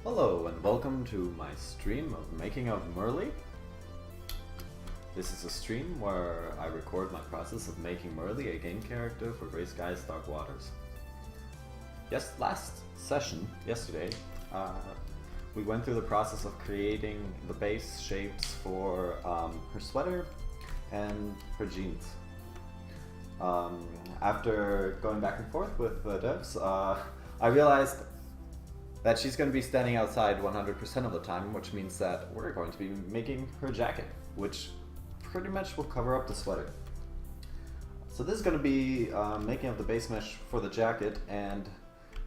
Hello and welcome to my stream of Making of Merle. This is a stream where I record my process of making Merle, a game character for Grey Skies Dark Waters. Last session, yesterday, we went through the process of creating the base shapes for her sweater and her jeans. After going back and forth with the devs, I realized that she's going to be standing outside 100% of the time, which means that we're going to be making her jacket, which pretty much will cover up the sweater. So this is going to be making of the base mesh for the jacket, and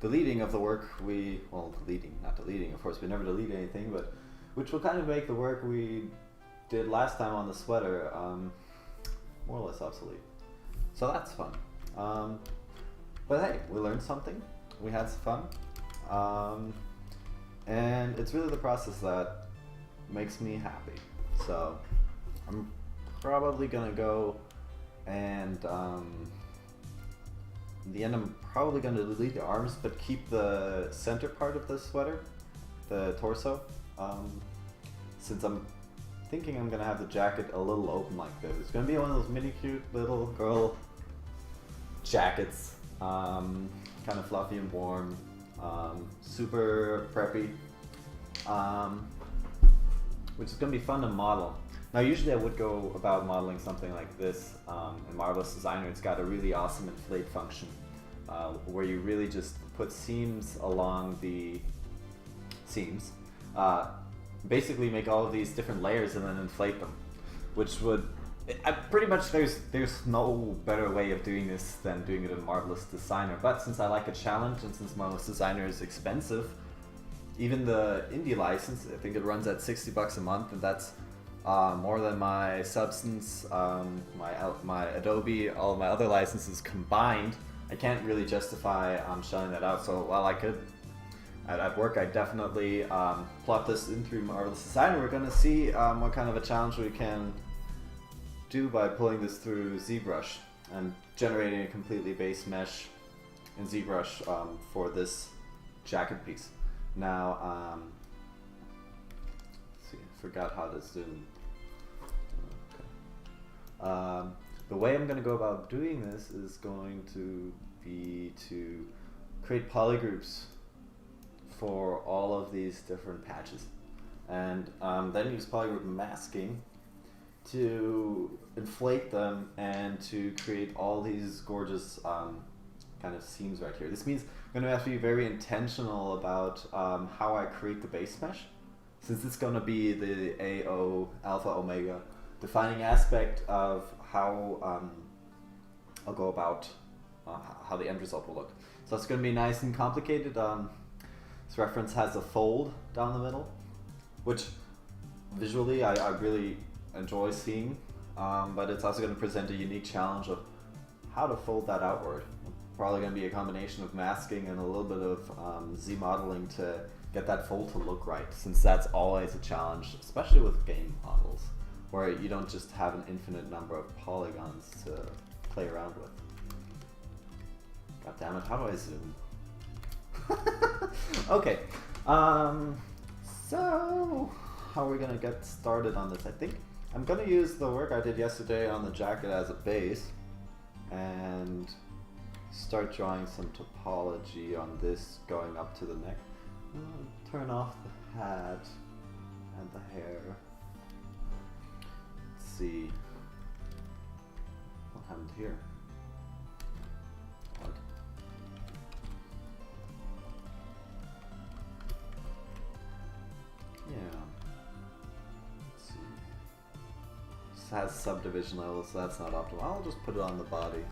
deleting of the work not deleting, of course, we never delete anything, but which will kind of make the work we did last time on the sweater more or less obsolete. So that's fun. But hey, we learned something, we had some fun. And it's really the process that makes me happy. So I'm probably gonna go and in the end I'm probably gonna delete the arms but keep the center part of the sweater, the torso, since I'm thinking I'm gonna have the jacket a little open like this. It's gonna be one of those mini cute little girl jackets, kind of fluffy and warm. Super preppy, which is going to be fun to model. Now usually I would go about modeling something like this in Marvelous Designer. It's got a really awesome inflate function where you really just put seams along the seams, basically make all of these different layers and then inflate them, which would pretty much there's no better way of doing this than doing it in Marvelous Designer. But since I like a challenge and since Marvelous Designer is expensive, even the indie license, I think it runs at $60 a month, and that's more than my Substance, my Adobe, all of my other licenses combined. I can't really justify shelling that out. So while I could, at work, I definitely plot this in through Marvelous Designer. We're gonna see what kind of a challenge we can do by pulling this through ZBrush and generating a completely base mesh in ZBrush for this jacket piece. Now, let's see, I forgot how to zoom. Okay. The way I'm going to go about doing this is going to be to create polygroups for all of these different patches, and then use polygroup masking to inflate them and to create all these gorgeous kind of seams right here. This means I'm going to have to be very intentional about how I create the base mesh, since it's going to be the AO, alpha, omega, defining aspect of how I'll go about how the end result will look. So it's going to be nice and complicated. This reference has a fold down the middle, which visually I really enjoy seeing, but it's also going to present a unique challenge of how to fold that outward. Probably going to be a combination of masking and a little bit of Z modeling to get that fold to look right, since that's always a challenge, especially with game models, where you don't just have an infinite number of polygons to play around with. God damn it, how do I zoom? Okay, so how are we going to get started on this? I think I'm going to use the work I did yesterday on the jacket as a base and start drawing some topology on this going up to the neck. Turn off the hat and the hair. Let's see. What happened here? What? Yeah. Has subdivision levels, so that's not optimal. I'll just put it on the body.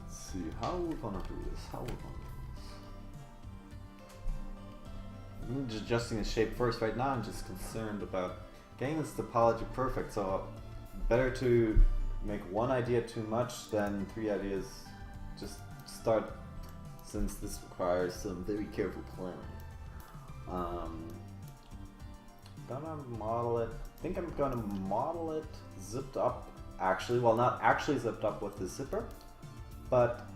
Let's see, how are we gonna do this? I'm just adjusting the shape first. Right now I'm just concerned about getting this topology perfect, so better to make one idea too much than three ideas just start, since this requires some very careful planning. Gonna model it. I think I'm gonna model it zipped up. Actually, well, not actually zipped up with the zipper, but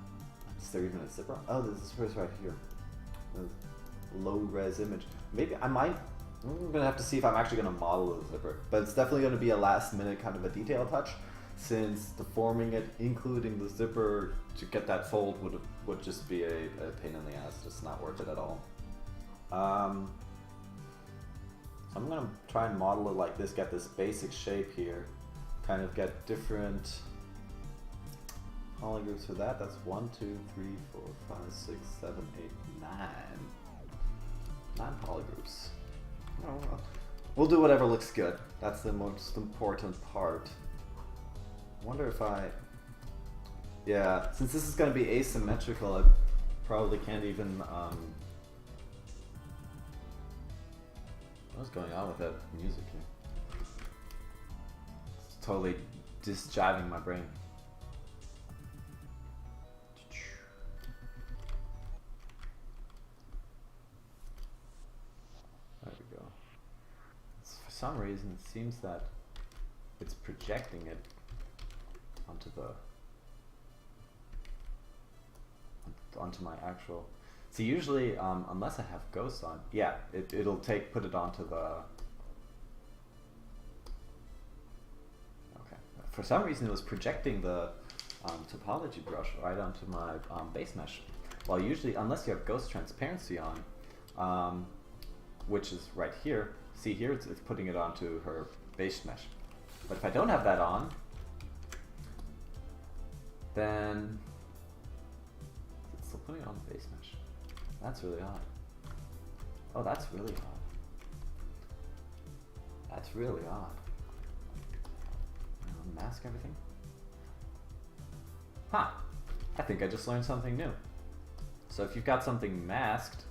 is there even a zipper? Oh, the zipper is right here. a low-res image. Maybe I'm gonna have to see if I'm actually gonna model the zipper, but it's definitely gonna be a last-minute kind of a detail touch, since deforming it, including the zipper to get that fold would just be a pain in the ass. Just not worth it at all. So I'm gonna try and model it like this, get this basic shape here, kind of get different polygroups for that. That's 1, 2, 3, 4, 5, 6, 7, 8, 9 polygroups. Oh, well. We'll do whatever looks good. That's the most important part. I wonder if yeah, since this is going to be asymmetrical, I probably can't even, what's going on with that music here? It's totally just jiving my brain. There we go. For some reason, it seems that it's projecting it onto my actual. See, usually, unless I have ghosts on, yeah, it'll put it onto the. Okay. For some reason, it was projecting the topology brush right onto my base mesh. While usually, unless you have ghost transparency on, which is right here. See here, it's putting it onto her base mesh. But if I don't have that on, then it's still putting it on the base mesh. That's really odd. Oh, that's really odd. That's really odd. Mask everything? Huh. I think I just learned something new. So if you've got something masked,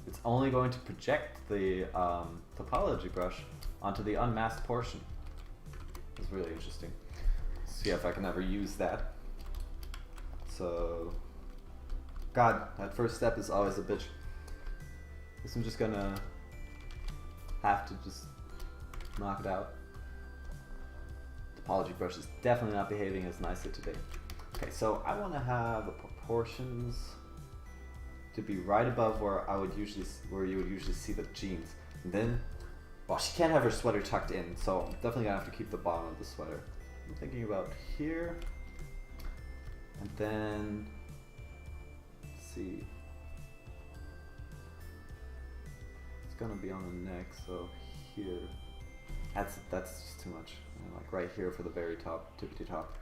it's only going to project the topology brush onto the unmasked portion. It's really interesting. See if I can ever use that. So, God, that first step is always a bitch. Guess I'm just gonna have to just knock it out. Topology brush is definitely not behaving as nicely today. Okay, so I want to have the proportions to be right above where you would usually see the jeans. And then, well, she can't have her sweater tucked in, so I'm definitely gonna have to keep the bottom of the sweater. I'm thinking about here. And then, let's see, it's gonna be on the neck, so here, that's just too much. And like right here for the very top, tippity top.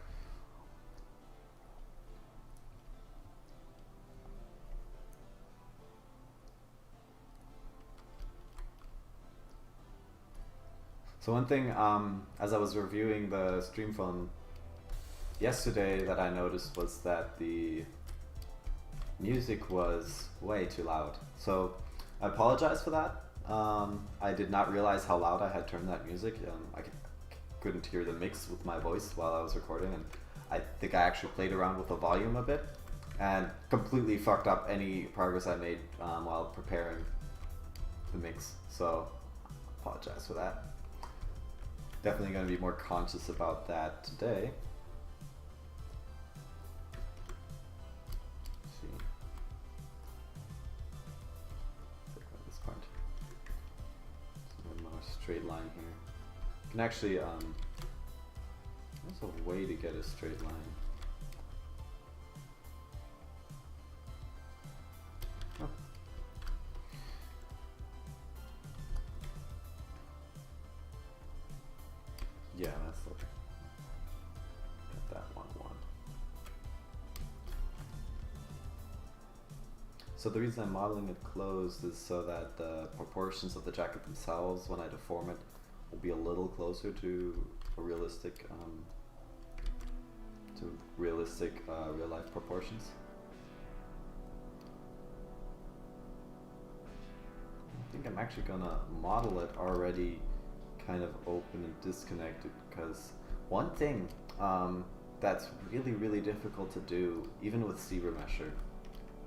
So one thing, as I was reviewing the stream phone yesterday that I noticed was that the music was way too loud. So I apologize for that. I did not realize how loud I had turned that music. I couldn't hear the mix with my voice while I was recording, and I think I actually played around with the volume a bit and completely fucked up any progress I made while preparing the mix. So apologize for that. Definitely going to be more conscious about that today. Straight line here. You can actually, there's a way to get a straight line. Oh. Yeah, that's the, get that one. So the reason I'm modeling it closed is so that the proportions of the jacket themselves, when I deform it, will be a little closer to a realistic, real life proportions. I think I'm actually gonna model it already kind of open and disconnected, because one thing that's really difficult to do, even with ZRemesher,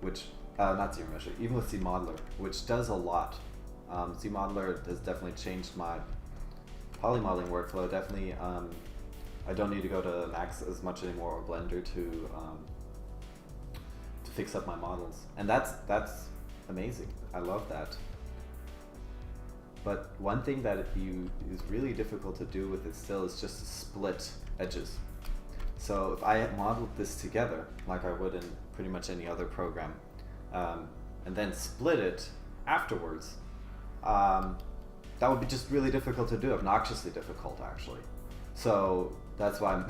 which not ZRemesher, even with ZModeler, which does a lot. ZModeler has definitely changed my polymodeling workflow. Definitely, I don't need to go to Max as much anymore or Blender to fix up my models, and that's amazing. I love that. But one thing that is really difficult to do with it still is just to split edges. So if I modeled this together, like I would in pretty much any other program, and then split it afterwards, that would be just really difficult to do, obnoxiously difficult actually. So that's why I'm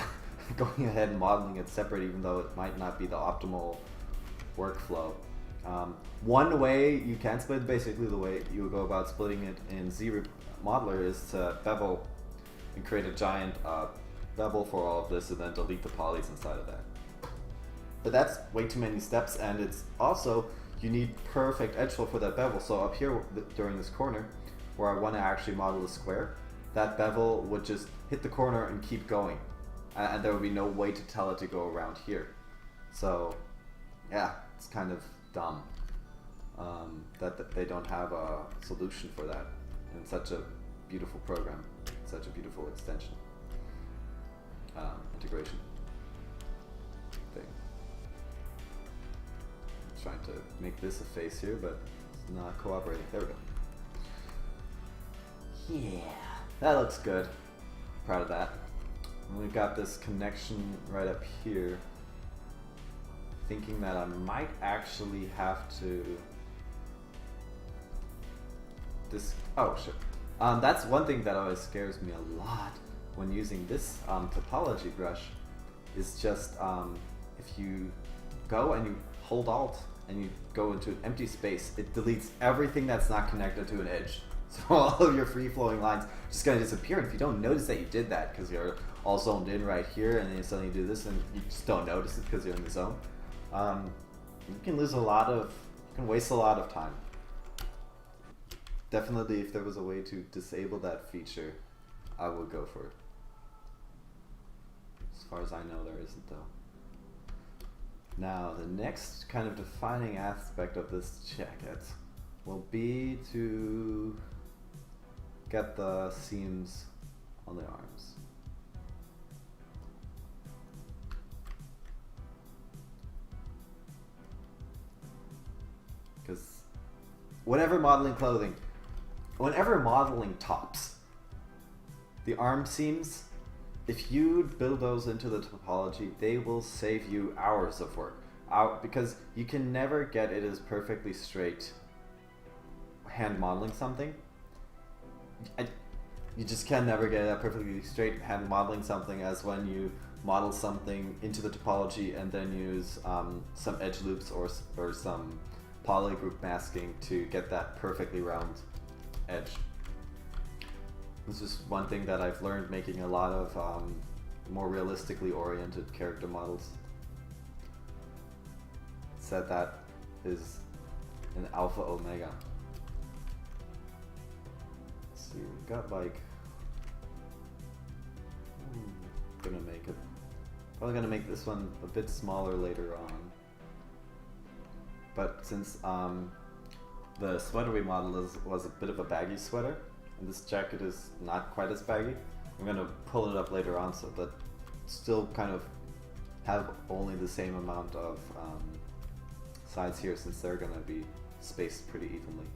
going ahead and modeling it separate, even though it might not be the optimal workflow. One way you can split, basically the way you would go about splitting it in ZModeler, is to bevel and create a giant bevel for all of this and then delete the polys inside of that. But that's way too many steps, and it's also, you need perfect edge flow for that bevel. So up here during this corner, where I want to actually model a square, that bevel would just hit the corner and keep going. And there would be no way to tell it to go around here. So yeah, it's kind of dumb that they don't have a solution for that in such a beautiful program, such a beautiful extension, integration thing. I'm trying to make this a face here, but it's not cooperating. There we go. Yeah, that looks good. Proud of that. And we've got this connection right up here. Thinking that I might actually have to oh shit. That's one thing that always scares me a lot when using this topology brush, is just if you go and you hold Alt and you go into an empty space, it deletes everything that's not connected to an edge. So all of your free-flowing lines are just going to disappear. And if you don't notice that you did that because you're all zoned in right here, and then you suddenly do this and you just don't notice it because you're in the zone, you can lose a lot of, you can waste a lot of time. Definitely, if there was a way to disable that feature, I would go for it. As far as I know, there isn't though. Now, the next kind of defining aspect of this jacket will be to get the seams on the arms. Because whenever modeling clothing, whenever modeling tops, the arm seams, if you build those into the topology, they will save you hours of work. Because you can never get it as perfectly straight hand modeling something. You just can never get it perfectly straight hand modeling something as when you model something into the topology and then use some edge loops or some poly group masking to get that perfectly round edge. This is one thing that I've learned making a lot of more realistically oriented character models. Said that is an alpha omega. Let's see, we've got like, probably gonna make this one a bit smaller later on. But since the sweater we modeled was a bit of a baggy sweater, and this jacket is not quite as baggy, I'm gonna pull it up later on so that still kind of have only the same amount of sides here, since they're gonna be spaced pretty evenly.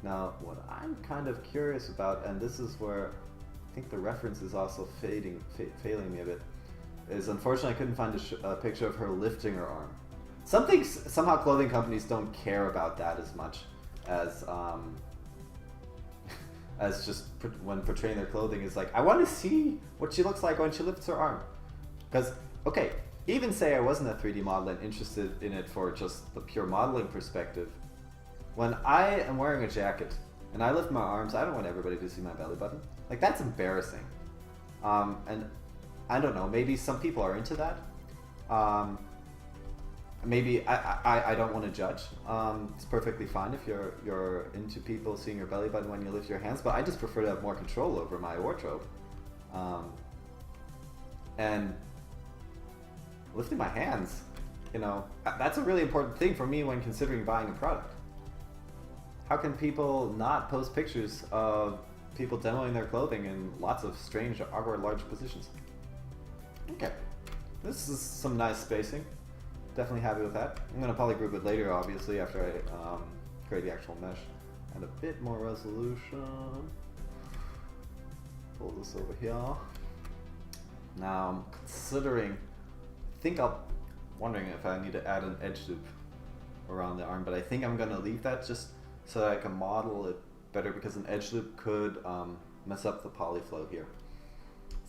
Now, what I'm kind of curious about, and this is where I think the reference is also failing me a bit, is unfortunately I couldn't find a picture of her lifting her arm. Somehow clothing companies don't care about that as much as as just when portraying their clothing is like, I want to see what she looks like when she lifts her arm. Because, okay, even say I wasn't a 3D model and interested in it for just the pure modeling perspective, when I am wearing a jacket and I lift my arms, I don't want everybody to see my belly button. Like, that's embarrassing. And I don't know, maybe some people are into that. Maybe I don't want to judge. It's perfectly fine if you're into people seeing your belly button when you lift your hands, but I just prefer to have more control over my wardrobe. And lifting my hands, you know, that's a really important thing for me when considering buying a product. How can people not post pictures of people demoing their clothing in lots of strange, awkward, large positions? Okay, this is some nice spacing. Definitely happy with that. I'm going to polygroup it later, obviously, after I create the actual mesh and a bit more resolution. Pull this over here. Now I'm considering, wondering if I need to add an edge loop around the arm, but I think I'm gonna leave that just so that I can model it better, because an edge loop could mess up the polyflow here,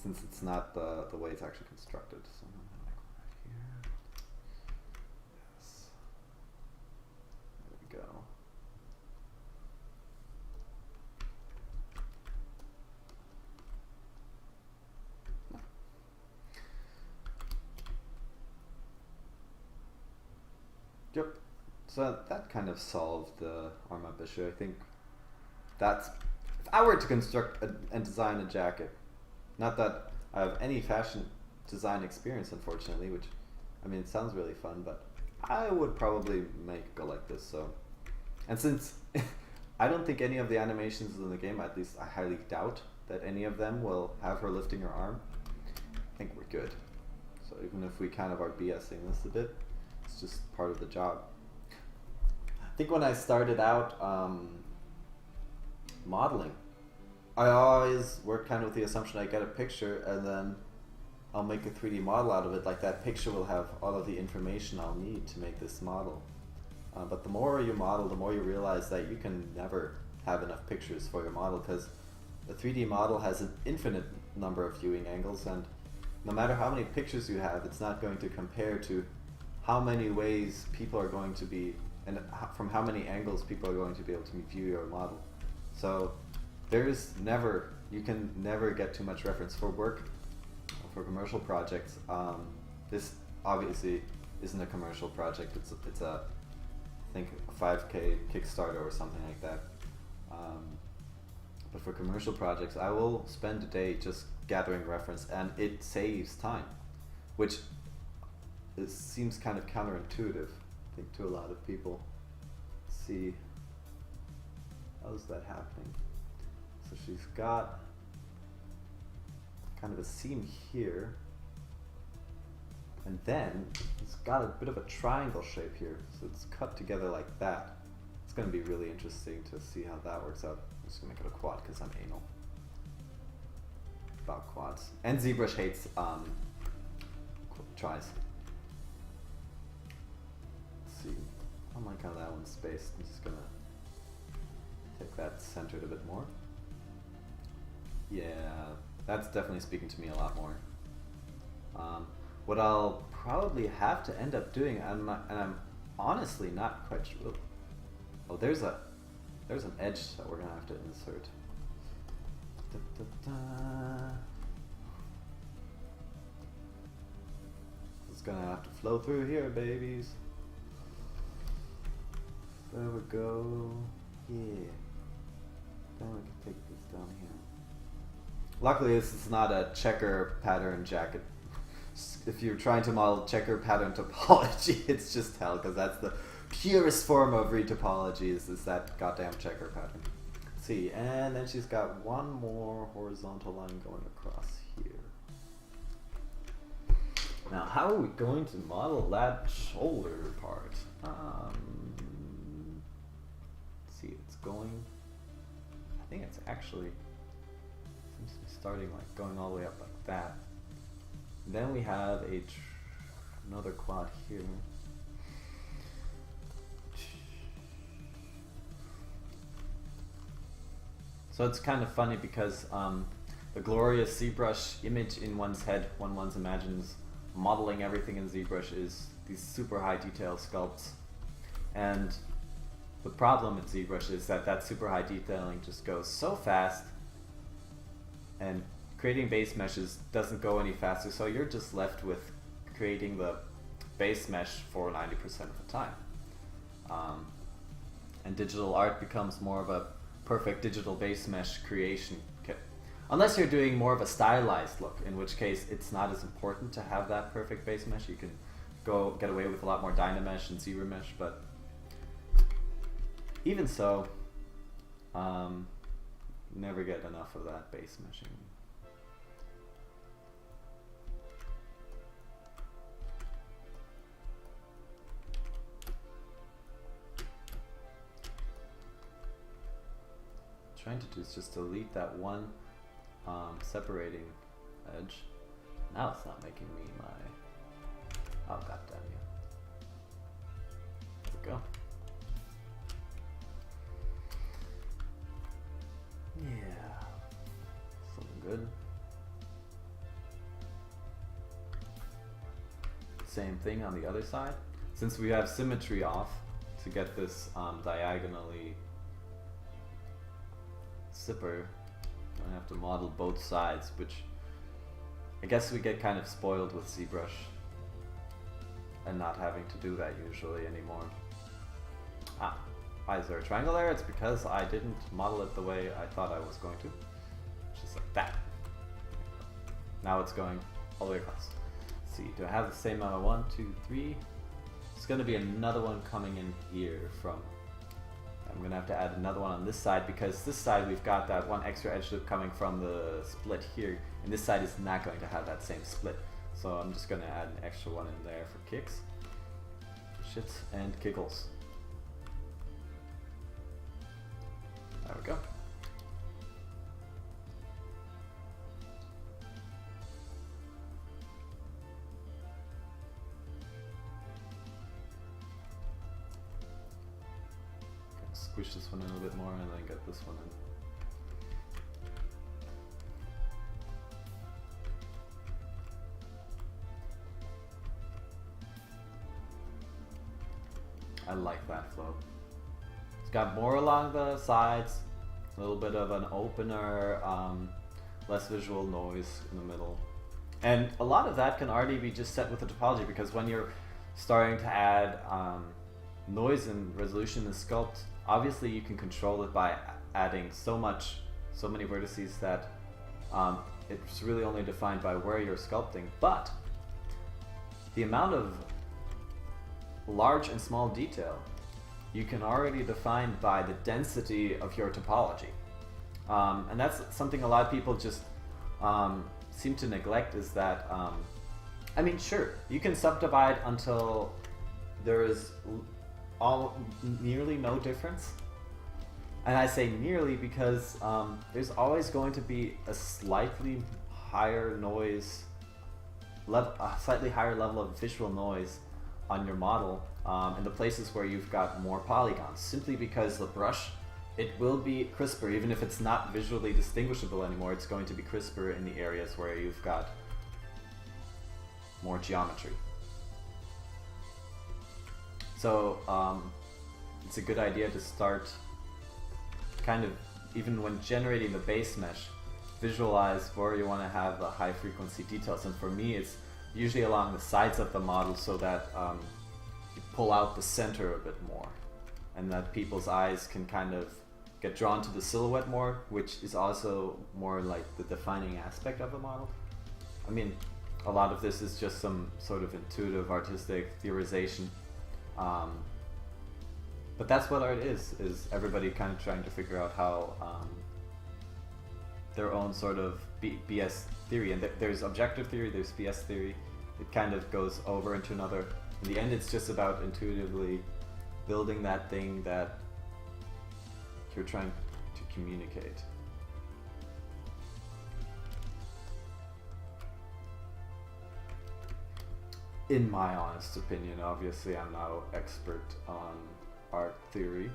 since it's not the way it's actually constructed. So I'm gonna like right here. Yes. There we go. Yep. So that kind of solved the arm up issue. I think that's, if I were to construct and design a jacket, not that I have any fashion design experience, unfortunately, which, I mean, it sounds really fun, but I would probably make it go like this. So, and since I don't think any of the animations in the game, at least I highly doubt that any of them will have her lifting her arm, I think we're good. So even if we kind of are BSing this a bit, it's just part of the job. I think when I started out modeling, I always work kind of with the assumption I get a picture and then I'll make a 3D model out of it. Like, that picture will have all of the information I'll need to make this model. But the more you model, the more you realize that you can never have enough pictures for your model, because the 3D model has an infinite number of viewing angles, and no matter how many pictures you have, it's not going to compare to how many ways people are going to be, and from how many angles people are going to be able to view your model. So there's never, you can never get too much reference for work, for commercial projects. This obviously isn't a commercial project. It's a, I think, a 5K Kickstarter or something like that. But for commercial projects, I will spend a day just gathering reference, and it saves time, which seems kind of counterintuitive, I think, to a lot of people. Let's see, how's that happening? So she's got kind of a seam here, and then it's got a bit of a triangle shape here, so it's cut together like that. It's going to be really interesting to see how that works out. I'm just going to make it a quad because I'm anal about quads. And ZBrush hates tries. Let's see. I don't like how that one's spaced. I'm just going to take that centered a bit more. Yeah, that's definitely speaking to me a lot more. What I'll probably have to end up doing, and I'm honestly not quite sure. Oh, there's an edge that we're gonna have to insert. Da, da, da. It's gonna have to flow through here, babies. There we go. Yeah. Then we can take this down here. Luckily, this is not a checker pattern jacket. If you're trying to model checker pattern topology, it's just hell, because that's the purest form of retopology, is that goddamn checker pattern. Let's see, and then she's got one more horizontal line going across here. Now, how are we going to model that shoulder part? Let's see, it's going, I think it's actually, seems to be starting like going all the way up like that. Then we have another quad here. So it's kind of funny because the glorious ZBrush image in one's head when one imagines modeling everything in ZBrush is these super high detail sculpts. And the problem with ZBrush is that super high detailing just goes so fast, and creating base meshes doesn't go any faster, so you're just left with creating the base mesh for 90% of the time. And digital art becomes more of a perfect digital base mesh creation kit. Unless you're doing more of a stylized look, in which case it's not as important to have that perfect base mesh. You can go get away with a lot more Dynamesh and ZRemesh, but even so, never get enough of that base meshing. trying to do is just delete that one separating edge. Now it's not making me my... Oh, goddamn you. There we go. Yeah. Something good. Same thing on the other side. Since we have symmetry off, to get this diagonally zipper, I have to model both sides, which I guess we get kind of spoiled with ZBrush and not having to do that usually anymore. Ah, why is there a triangle there? It's because I didn't model it the way I thought I was going to. Just like that. Now it's going all the way across. Let's see, do I have the same amount of 1, 2, 3? There's going to be another one coming in here from... I'm going to have to add another one on this side because this side we've got that one extra edge loop coming from the split here, and this side is not going to have that same split. So I'm just going to add an extra one in there for kicks, shits, and giggles. There we go. Squish this one in a little bit more and then get this one in. I like that flow. It's got more along the sides, a little bit of an opener, less visual noise in the middle. And a lot of that can already be just set with the topology, because when you're starting to add noise and resolution in sculpt, obviously you can control it by adding so many vertices that it's really only defined by where you're sculpting. But the amount of large and small detail you can already define by the density of your topology. And that's something a lot of people just seem to neglect, is that, I mean, sure, you can subdivide until there is nearly no difference. And I say nearly because there's always going to be a slightly higher noise, a slightly higher level of visual noise on your model in the places where you've got more polygons, simply because the brush, it will be crisper. Even if it's not visually distinguishable anymore, it's going to be crisper in the areas where you've got more geometry. So it's a good idea to start kind of, even when generating the base mesh, visualize where you want to have the high frequency details. And for me, it's usually along the sides of the model, so that you pull out the center a bit more, and that people's eyes can kind of get drawn to the silhouette more, which is also more like the defining aspect of the model. I mean, a lot of this is just some sort of intuitive artistic theorization. But that's what art is everybody kind of trying to figure out how their own sort of BS theory, and there's objective theory, there's BS theory. It kind of goes over into another. In the end, it's just about intuitively building that thing that you're trying to communicate. In my honest opinion, obviously I'm no expert on art theory.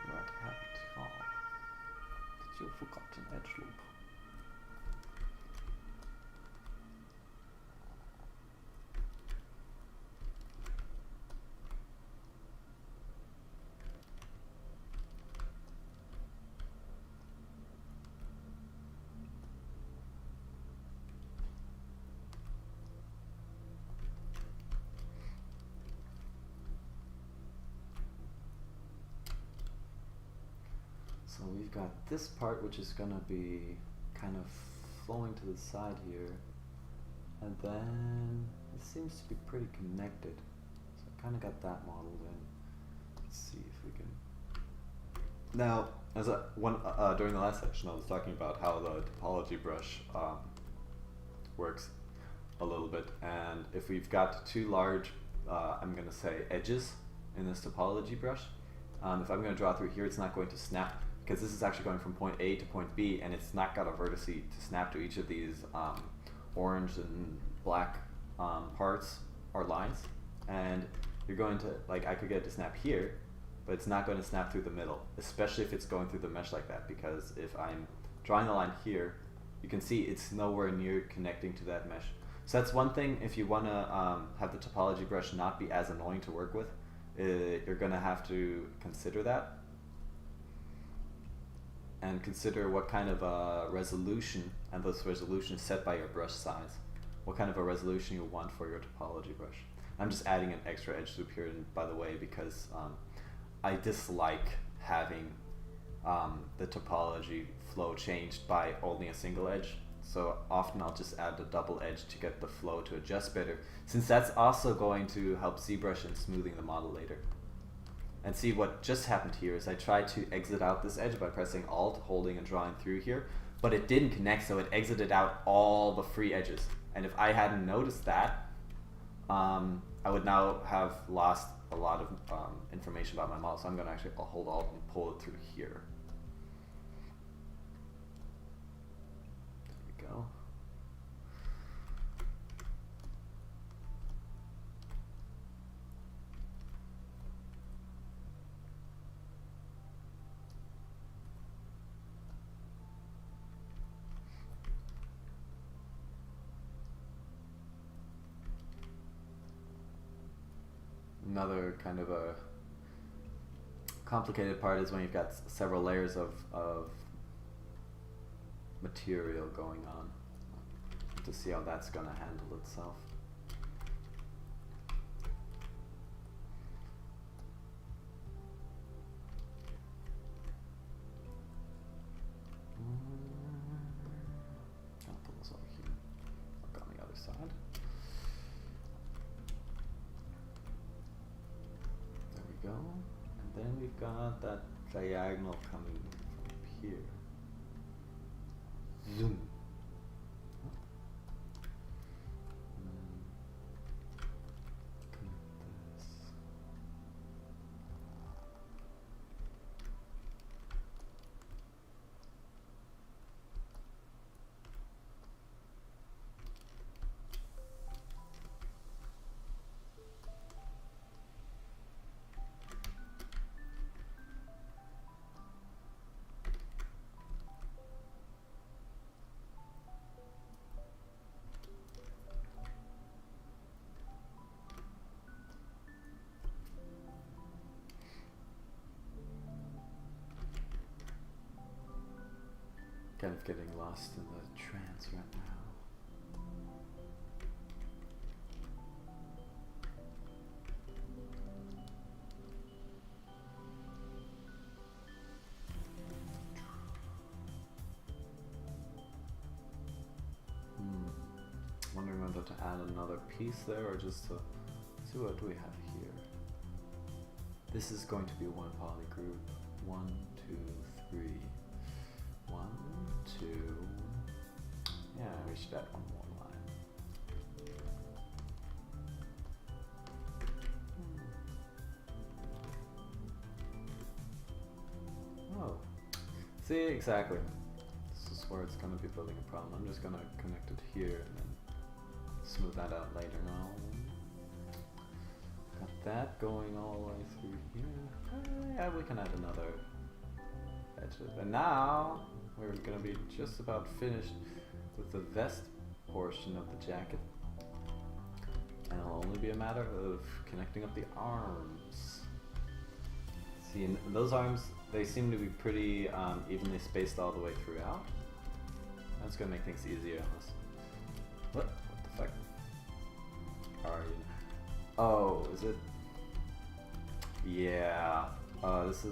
What happened? Oh, did you forgot an edge loop? So we've got this part, which is gonna be kind of flowing to the side here, and then it seems to be pretty connected. So I kind of got that modeled in. Let's see if we can. Now, as during the last section, I was talking about how the topology brush works. a little bit, and if we've got too large, I'm gonna say edges in this topology brush, if I'm gonna draw through here, it's not going to snap, because this is actually going from point A to point B, and it's not got a vertex to snap to each of these orange and black parts or lines, and you're going to, like, I could get it to snap here, but it's not going to snap through the middle, especially if it's going through the mesh like that, because if I'm drawing a line here, you can see it's nowhere near connecting to that mesh. So that's one thing, if you want to have the topology brush not be as annoying to work with, you're going to have to consider that. And consider what kind of a resolution, and this resolution is set by your brush size, what kind of a resolution you want for your topology brush. I'm just adding an extra edge loop here, by the way, because I dislike having the topology flow changed by only a single edge. So often I'll just add a double edge to get the flow to adjust better, since that's also going to help ZBrush in smoothing the model later. And see, what just happened here is I tried to exit out this edge by pressing Alt, holding and drawing through here, but it didn't connect, so it exited out all the free edges. And if I hadn't noticed that, I would now have lost a lot of information about my model. So I'm going to actually hold Alt and pull it through here. There we go. Another kind of a complicated part is when you've got several layers of material going on, to see how that's going to handle itself. I'll pull this over here, look on the other side. Go, and then we've got that diagonal coming from here. Zoom. Connect this. Kind of getting lost in the trance right now. Wondering whether to add another piece there or just to see what do we have here. This is going to be one poly group. 1, 2, 3. 1, 2. Yeah, we should add one more line. Oh, see, exactly. This is where it's going to be building a problem. I'm just going to connect it here and then smooth that out later on. Got that going all the way through here. Yeah, we can add another edge. And now we're going to be just about finished with the vest portion of the jacket. And it'll only be a matter of connecting up the arms. See, and those arms, they seem to be pretty evenly spaced all the way throughout. That's going to make things easier on us. What the fuck? Are you? Oh, is it? Yeah. This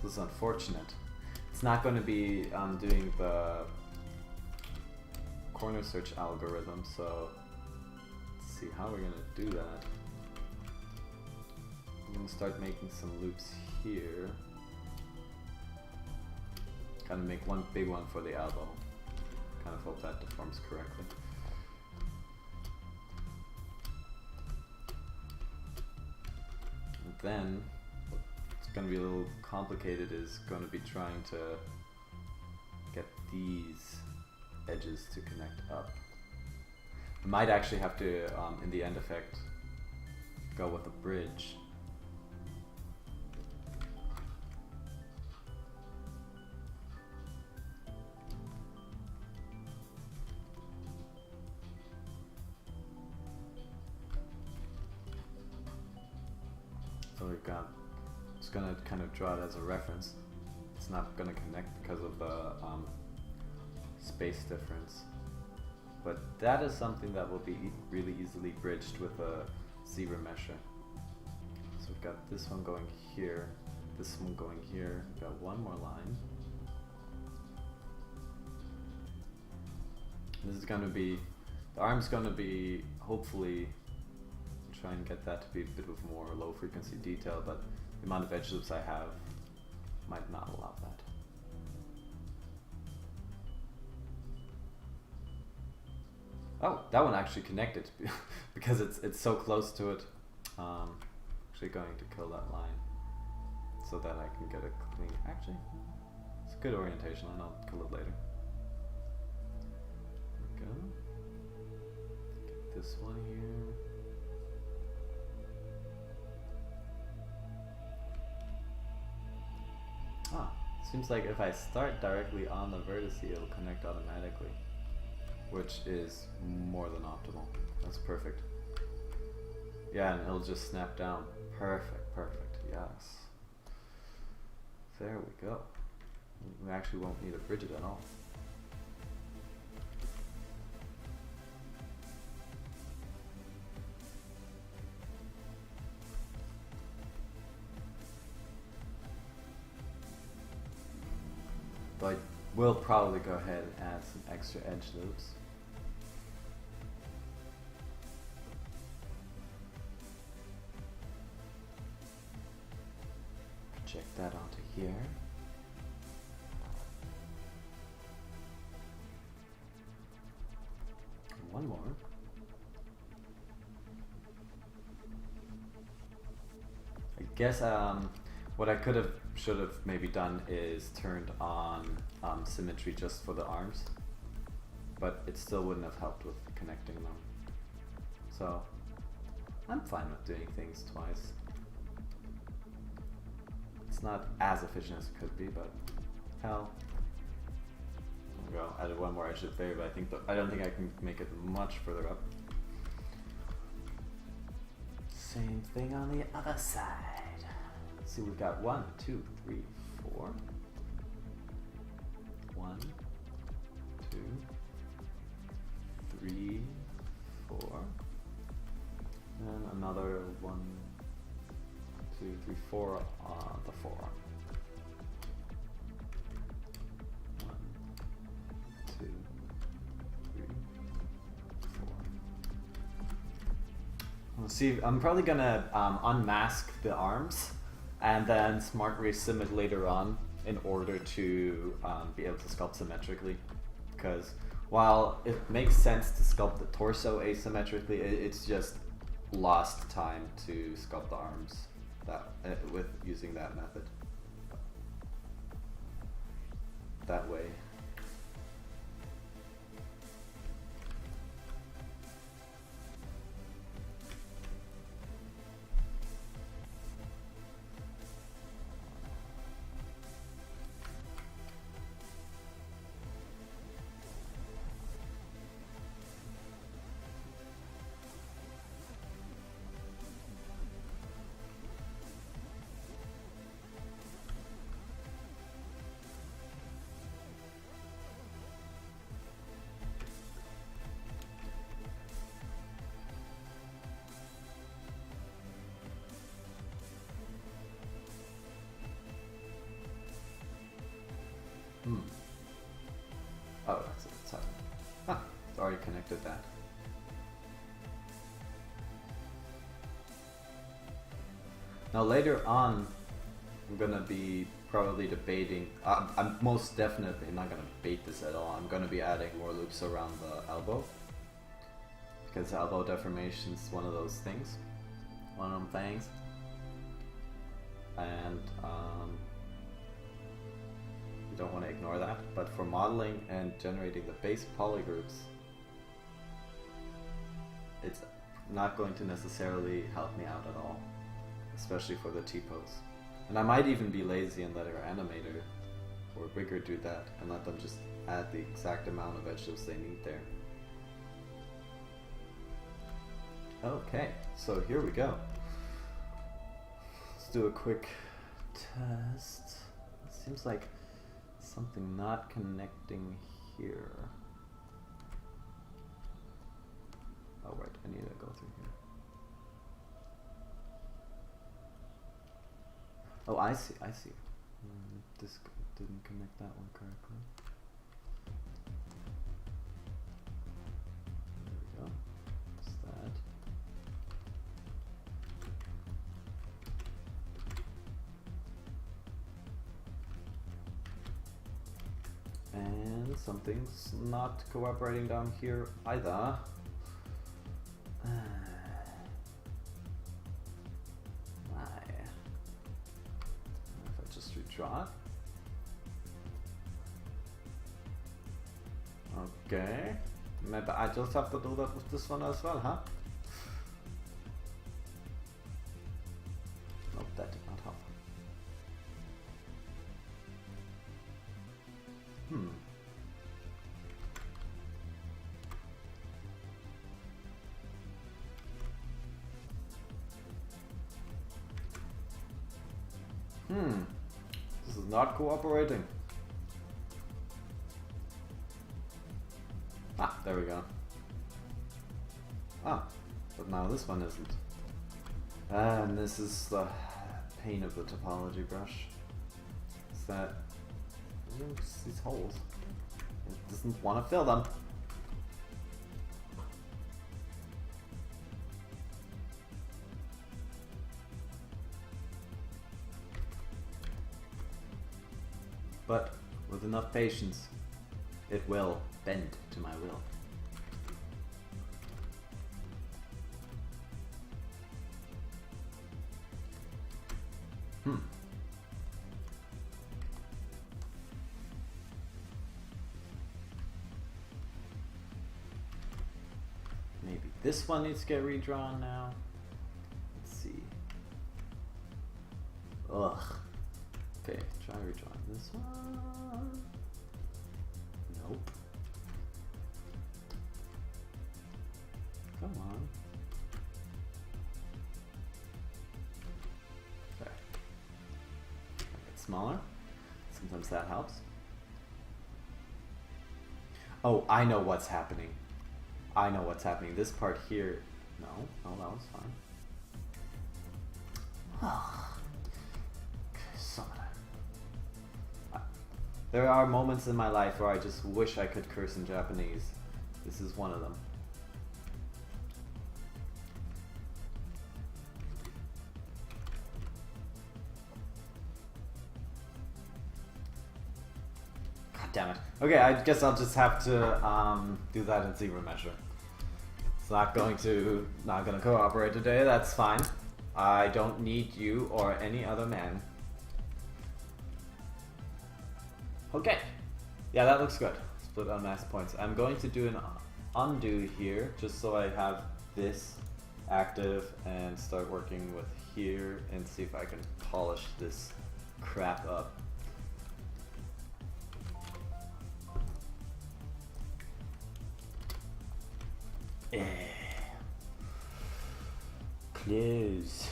is unfortunate. It's not going to be doing the corner search algorithm, so let's see how we're going to do that. I'm going to start making some loops here. Kind of make one big one for the elbow. Kind of hope that deforms correctly. then what's going to be a little complicated is going to be trying to get these edges to connect up. I might actually have to, in the end effect, go with a bridge. So we've got, it's gonna kind of draw it as a reference. It's not gonna connect because of the space difference. But that is something that will be really easily bridged with a zebra mesher. So we've got this one going here, this one going here, we've got one more line. This is gonna be, the arm's gonna be, hopefully, try and get that to be a bit of more low frequency detail, but the amount of edge loops I have might not allow that. Oh, that one actually connected because it's so close to it. Actually going to kill that line so that I can get a clean, actually, it's a good orientation line, I'll kill it later. There we go. Get this one here. Ah, seems like if I start directly on the vertice, it'll connect automatically, which is more than optimal. That's perfect. Yeah, and it'll just snap down. Perfect, perfect, yes. There we go. We actually won't need to bridge it at all. But we'll probably go ahead and add some extra edge loops. Project that onto here. And one more. I guess what I should have maybe done is turned on symmetry just for the arms, but it still wouldn't have helped with connecting them. So I'm fine with doing things twice. It's not as efficient as it could be, but hell. There we go. Added one more edge loop there, but I don't think I can make it much further up. Same thing on the other side. See, we've got 1, 2, 3, 4. 1, 2, 3, 4. And another 1, 2, 3, 4 on the forearm. 1, 2, 3, 4. Let's see, I'm probably gonna unmask the arms and then smart resim it later on in order to be able to sculpt symmetrically. Because while it makes sense to sculpt the torso asymmetrically, it's just lost time to sculpt the arms with using that method. That way. Oh, that's it. It's happening. Huh, it's already connected that. Now later on, I'm gonna be probably debating. I'm most definitely not gonna bait this at all. I'm gonna be adding more loops around the elbow because elbow deformation is one of those things, one of them things. and you don't want to ignore that. But for modeling and generating the base polygroups, it's not going to necessarily help me out at all, especially for the T-pose. And I might even be lazy and let our animator or rigger do that and let them just add the exact amount of edges they need there. Okay, so here we go. Let's do a quick test. It seems like something not connecting here. Oh right, I need to go through here. Oh, I see, I see. This didn't connect that one correctly. There we go. What's that? And something's not cooperating down here either. Why? If I just redraw it. Okay. Maybe I just have to do that with this one as well, huh? Nope, that did not help. This is not cooperating. Ah, there we go. Ah, but now this one isn't. And this is the pain of the topology brush. Is that these holes. It doesn't want to fill them. But with enough patience, it will bend to my will. Maybe this one needs to get redrawn now. Let's see. Ugh. Okay, try redrawing this one. Nope. Come on. Okay. Make it smaller. Sometimes that helps. Oh, I know what's happening. I know what's happening. This part here. No, that was fine. There are moments in my life where I just wish I could curse in Japanese. This is one of them. God damn it. Okay, I guess I'll just have to do that in zero measure. It's not gonna cooperate today, that's fine. I don't need you or any other man. Okay, yeah, that looks good. Split on max points. I'm going to do an undo here, just so I have this active and start working with here and see if I can polish this crap up. Close.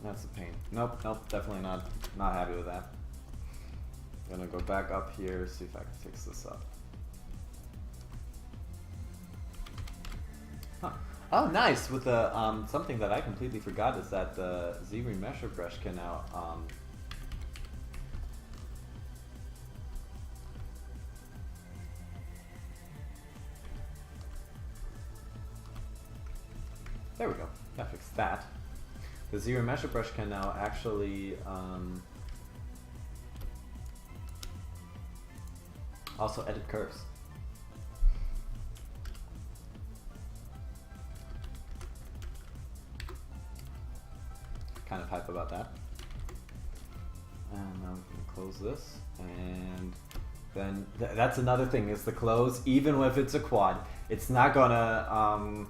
That's a pain. Nope, definitely not happy with that. Gonna go back up here, see if I can fix this up. Huh. Oh, nice! With the something that I completely forgot is that the Z-Remesher brush can now there we go. Gotta fix that. The Z-Remesher brush can now actually also edit curves. hype about that. And I'm gonna close this, and then that's another thing is the close. Even if it's a quad, it's not gonna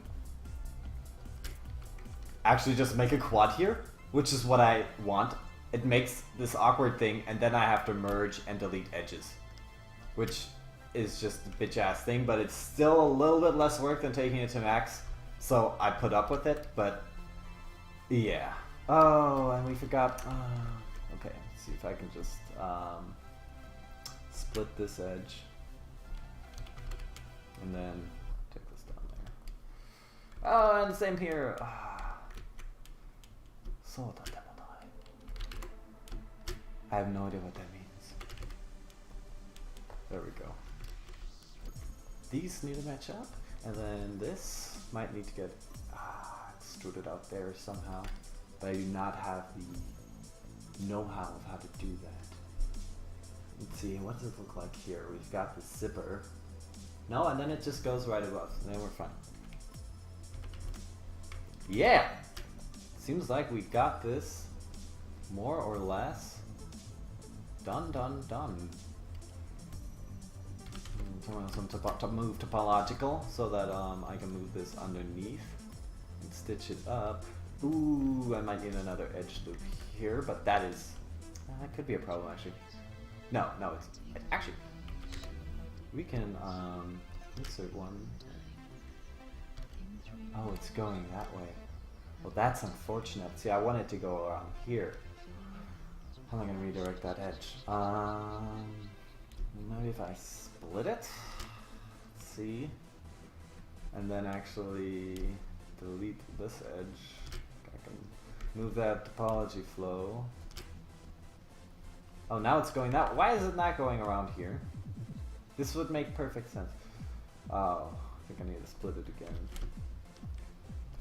actually just make a quad here, which is what I want. It makes this awkward thing, and then I have to merge and delete edges, which is just a bitch ass thing, but it's still a little bit less work than taking it to max, so I put up with it. But yeah. Oh, and we forgot. Okay, let's see if I can just split this edge and then take this down there. Oh, and the same here. I have no idea what that means. There we go. These need to match up, and then this might need to get extruded out there somehow, but I do not have the know-how of how to do that. Let's see, what does it look like here? We've got the zipper. No, and then it just goes right above, and then we're fine. Yeah! Seems like we got this more or less done. Some move topological so that I can move this underneath and stitch it up. Ooh, I might need another edge loop here, but that could be a problem actually. No, it's actually we can insert one. Oh, it's going that way. Well, that's unfortunate. See, I want it to go around here. How am I going to redirect that edge? Maybe if I split it, let's see, and then actually delete this edge. I can move that topology flow. Oh, now it's going that. Why is it not going around here? This would make perfect sense. Oh, I think I need to split it again.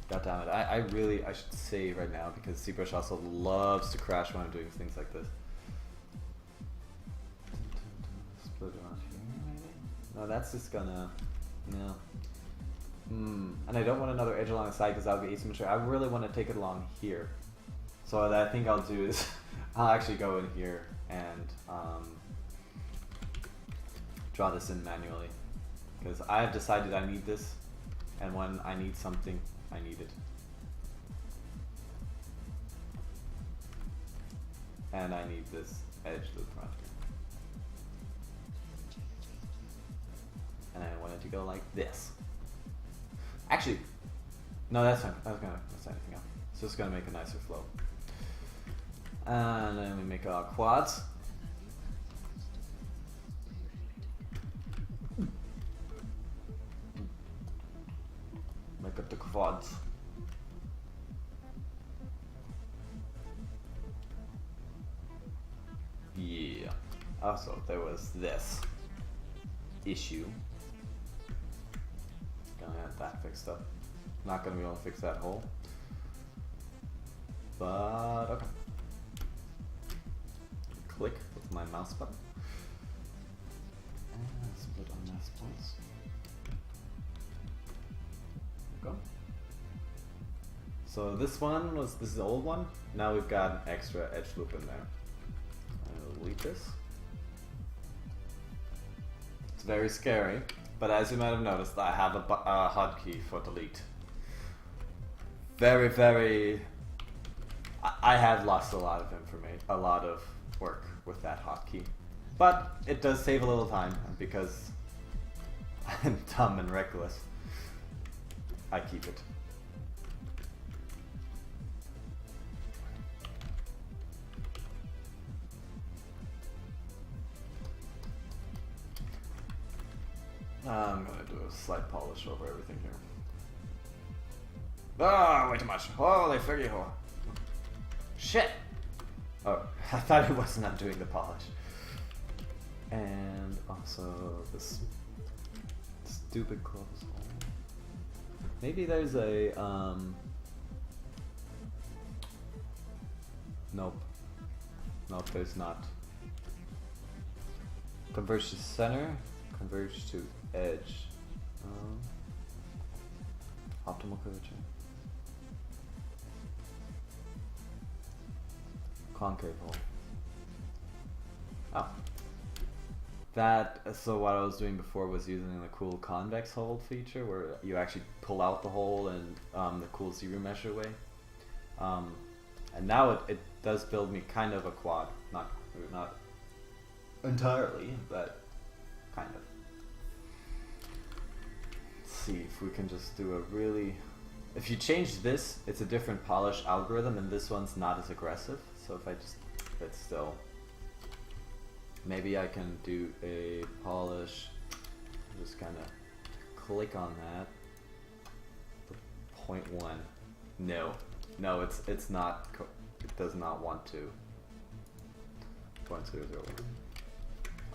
God damn it. I should save right now because ZBrush also loves to crash when I'm doing things like this. Split around here, maybe? No, that's just gonna, no. And I don't want another edge along the side because that'll be asymmetric. I really want to take it along here. So what I think I'll do is I'll actually go in here and draw this in manually because I have decided I need this, and when I need something, I need it. And I need this edge loop right here. And I want it to go like this. Actually, no, that's fine. That's anything else. It's just gonna make a nicer flow. And then we make our quads. Make up the quads. Yeah. Also, there was this issue. Gonna have that fixed up. Not gonna be able to fix that hole. But okay. Click with my mouse button. And split on mass points. Go. So this is the old one. Now we've got an extra edge loop in there. I'll delete this. It's very scary, but as you might have noticed, I have a hotkey for delete. Very. I have lost a lot of information, a lot of work with that hotkey, but it does save a little time because I'm dumb and reckless. I keep it. I'm gonna do a slight polish over everything here. Ah, way too much. Holy figgy hole. Shit! Oh, I thought it was not doing the polish. And also this stupid close hole. Maybe there's a nope, there's not. Converge to center, converge to edge. Optimal curvature. concave hole. Oh. So what I was doing before was using the cool convex hole feature where you actually pull out the hole in the cool zero measure way. And now it does build me kind of a quad. Not entirely, but kind of. Let's see if we can just do a really... If you change this, it's a different polish algorithm, and this one's not as aggressive. So if I just... It's still... Maybe I can do a polish, just kind of click on that. 0.1. No, it's not. It does not want to. 0.001.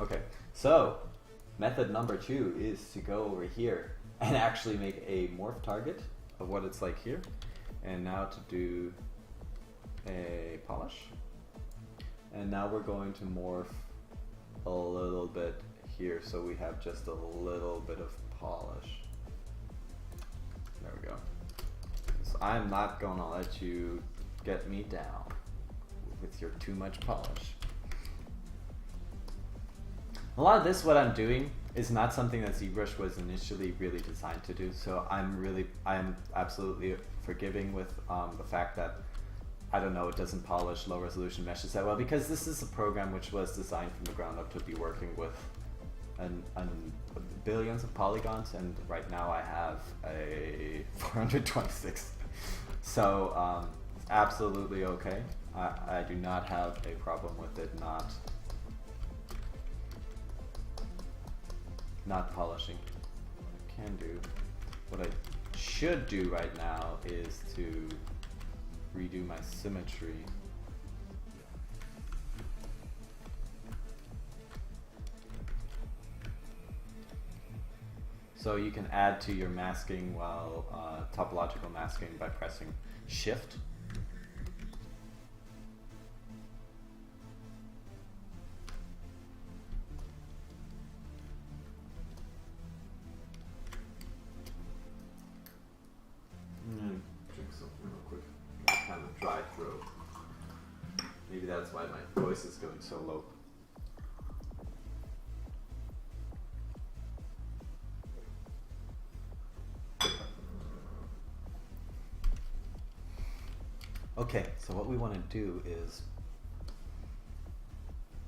Okay, so method number 2 is to go over here and actually make a morph target of what it's like here, and now to do a polish, and now we're going to morph a little bit here so we have just a little bit of polish. There we go. So I'm not gonna let you get me down with your too much polish. A lot of this, what I'm doing, is not something that ZBrush was initially really designed to do, so I'm absolutely forgiving with the fact that I don't know, it doesn't polish low resolution meshes that well, because this is a program which was designed from the ground up to be working with billions of polygons, and right now I have a 426. So it's absolutely okay. I do not have a problem with it not polishing. What I can do, what I should do right now is to redo my symmetry. So you can add to your masking while topological masking by pressing Shift. Drink something real quick. Kind of dry throat. Maybe that's why my voice is going so low. Okay, so what we want to do is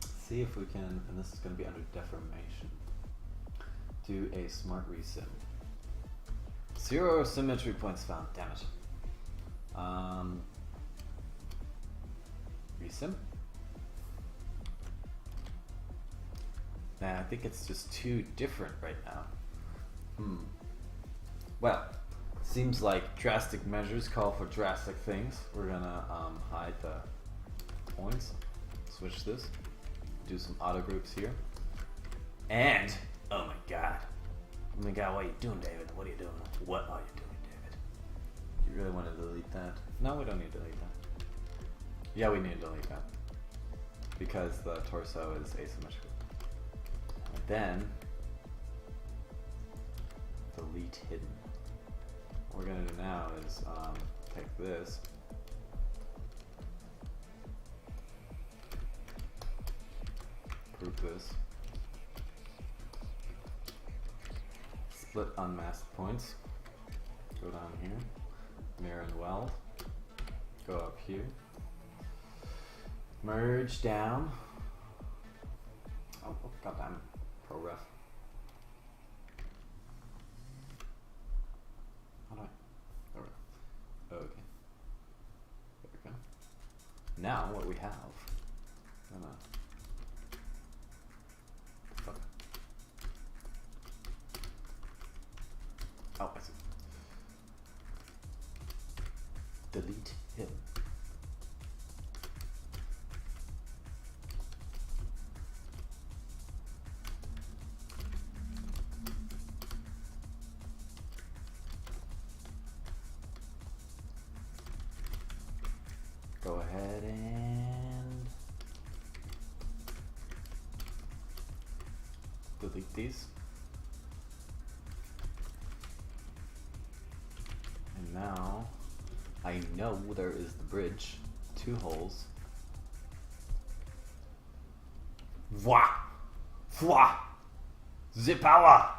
see if we can, and this is going to be under deformation, do a smart resim. 0 symmetry points found, damn it. Resim. Nah, I think it's just too different right now. Well, seems like drastic measures call for drastic things. We're gonna hide the points, switch this, do some auto groups here, and oh my god, what are you doing, David? What are you doing? What are you doing, David? You really want to delete that? No, we don't need to delete that. Yeah, we need to delete that because the torso is asymmetrical. And then delete hidden. What we're going to do now is take this, group this, split unmasked points, go down here, mirror and weld, go up here, merge down. Oh, goddamn ProRef. Okay. There we go. Now what we have, fuck. Oh, I see. Delete him. Go ahead and delete these. And now I know there is the bridge, 2 holes. Voix! Voix! The power!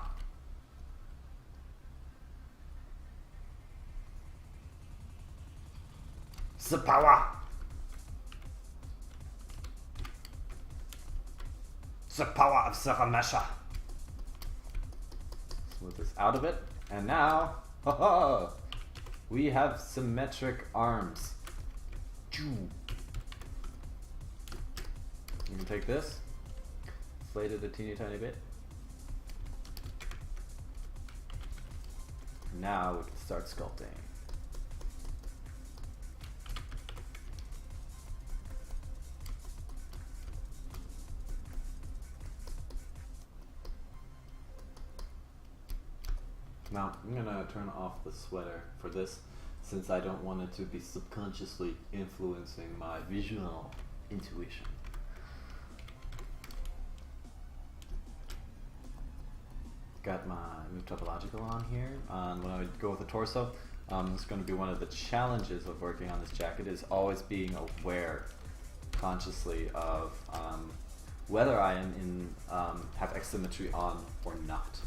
The power! The power of the Ramesha! Smooth this out of it, and now, we have symmetric arms. You can take this, inflate it a teeny tiny bit. Now we can start sculpting. Now, I'm gonna turn off the sweater for this, since I don't want it to be subconsciously influencing my visual intuition. Got my new topological on here. When I go with the torso, it's going to be one of the challenges of working on this jacket is always being aware consciously of whether I am in have X-symmetry on or not.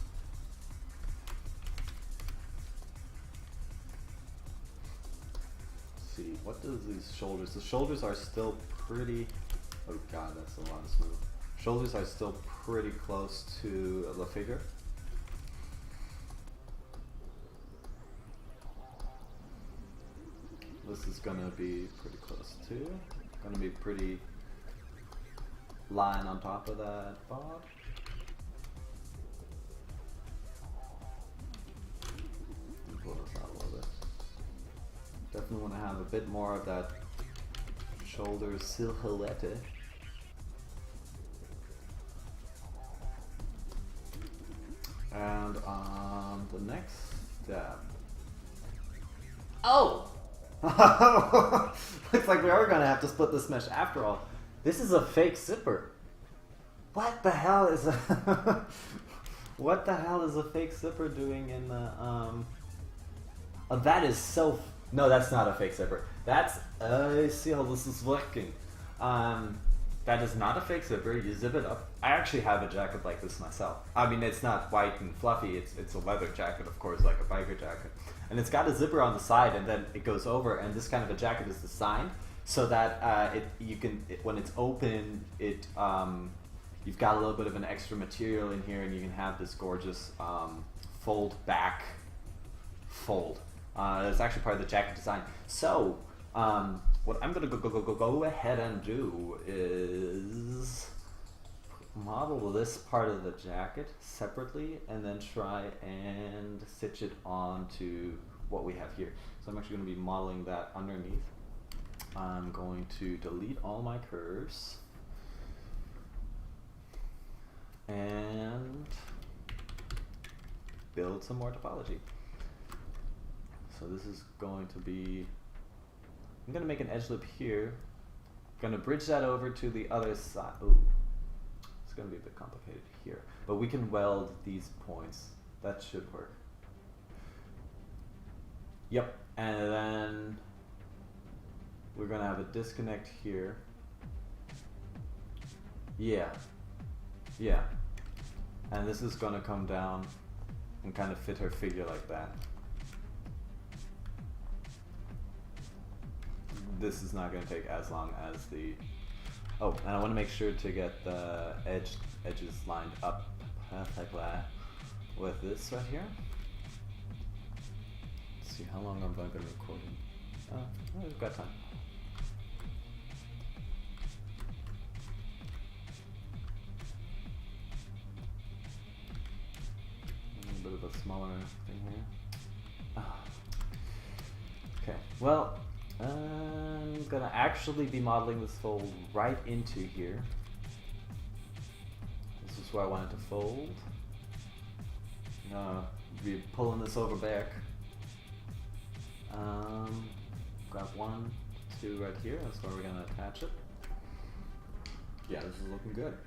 Let's see, what does these shoulders? The shoulders are still pretty. Oh god, that's a lot of smooth. Shoulders are still pretty close to the figure. This is gonna be pretty close too. Gonna be pretty line on top of that bob. Pull this out a little bit. Definitely want to have a bit more of that shoulder silhouette. And on the next step. Oh! Looks like we are gonna have to split this mesh after all. This is a fake zipper. What the hell is a what the hell is a fake zipper doing in the oh, that is so no, that's not a fake zipper. That's I see how this is working. That is not a fake zipper. You zip it up. I actually have a jacket like this myself. I mean, it's not white and fluffy. It's a leather jacket, of course, like a biker jacket. And it's got a zipper on the side, and then it goes over. And this kind of a jacket is designed so that when it's open, you've got a little bit of an extra material in here, and you can have this gorgeous fold back fold. It's actually part of the jacket design. So. What I'm going to go ahead and do is model this part of the jacket separately and then try and stitch it onto what we have here. So I'm actually going to be modeling that underneath. I'm going to delete all my curves and build some more topology. So this is going to be I'm going to make an edge loop here. Going to bridge that over to the other side. Ooh, it's going to be a bit complicated here. But we can weld these points. That should work. Yep. And then we're going to have a disconnect here. Yeah. Yeah. And this is going to come down and kind of fit her figure like that. This is not going to take as long as the... Oh, and I want to make sure to get the edges lined up perfectly with this right here. Let's see how long I'm going to be recording. Oh, we've got time. A little bit of a smaller thing here. Oh. Okay, well... I'm gonna actually be modeling this fold right into here. This is where I want it to fold. Be pulling this over back. Grab 1, 2 right here. That's where we're gonna attach it. Yeah, this is looking good.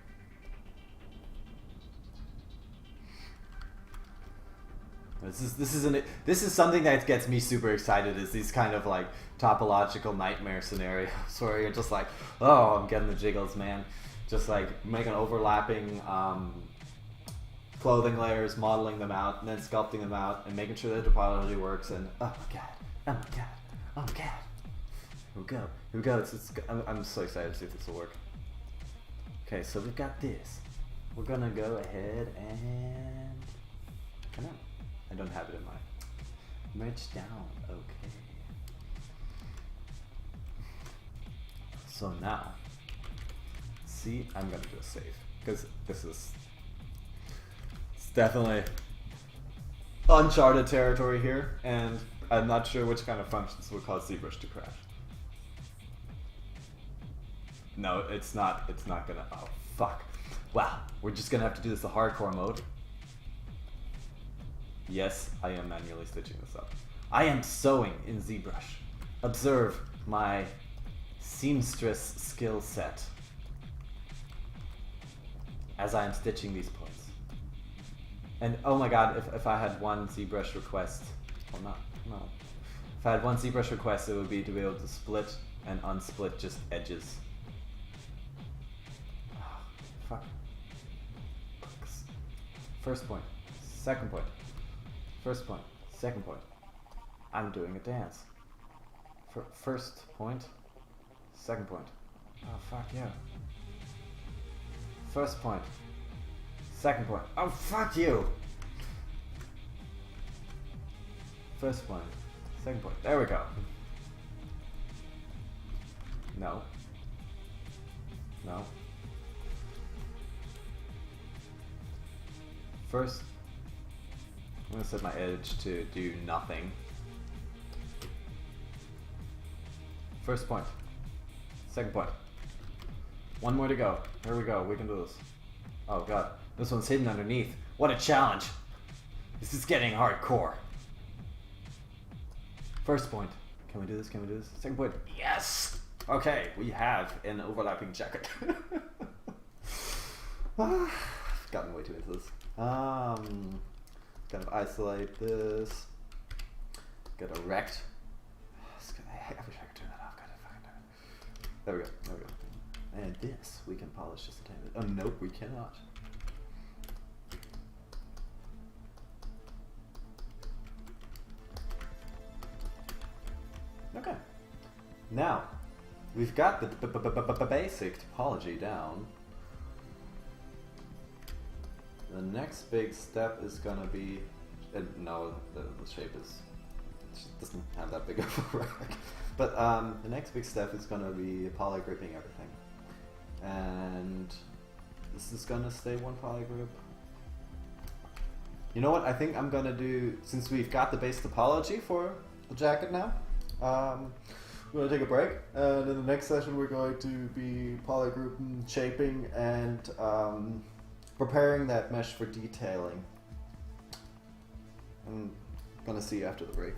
This is something that gets me super excited. Is these kind of like topological nightmare scenarios where you're just like, oh, I'm getting the jiggles, man. just like making overlapping clothing layers, modeling them out, and then sculpting them out, and making sure the topology works. And oh my god, oh my god, oh my god. Here we go, here we go. I'm so excited to see if this will work. Okay, so we've got this. We're gonna go ahead and I don't have it in mind. Merge down, okay. So now, see, I'm gonna do a save because it's definitely uncharted territory here, and I'm not sure which kind of functions would cause ZBrush to crash. No, it's not gonna. Oh fuck! Wow, we're just gonna have to do this the hardcore mode. Yes, I am manually stitching this up. I am sewing in ZBrush. Observe my seamstress skill set as I am stitching these points. And oh my god, if I had one ZBrush request, well no. If I had one ZBrush request, it would be to be able to split and unsplit just edges. Oh, fuck. First point, second point. First point, second point. I'm doing a dance. First point, second point. Oh fuck yeah. First point, second point. Oh fuck you. First point, second point. There we go. No. No. First, I'm gonna set my edge to do nothing. First point. Second point. One more to go. Here we go. We can do this. Oh god. This one's hidden underneath. What a challenge. This is getting hardcore. First point. Can we do this? Can we do this? Second point. Yes! Okay, we have an overlapping jacket. I've gotten way too into this. Kind of isolate this. Get a rect. I wish I could turn that off. God, I fucking turn it. There we go. There we go. And this we can polish just a tiny bit. Oh nope, we cannot. Okay. Now we've got the basic topology down. The next big step is gonna be, no, the shape doesn't have that big of a rack. But the next big step is gonna be polygripping everything, and this is gonna stay one polygrip. You know what? I think I'm gonna do, since we've got the base topology for the jacket now. We're gonna take a break, and in the next session we're going to be polygrouping, shaping, and preparing that mesh for detailing. I'm gonna see you after the break.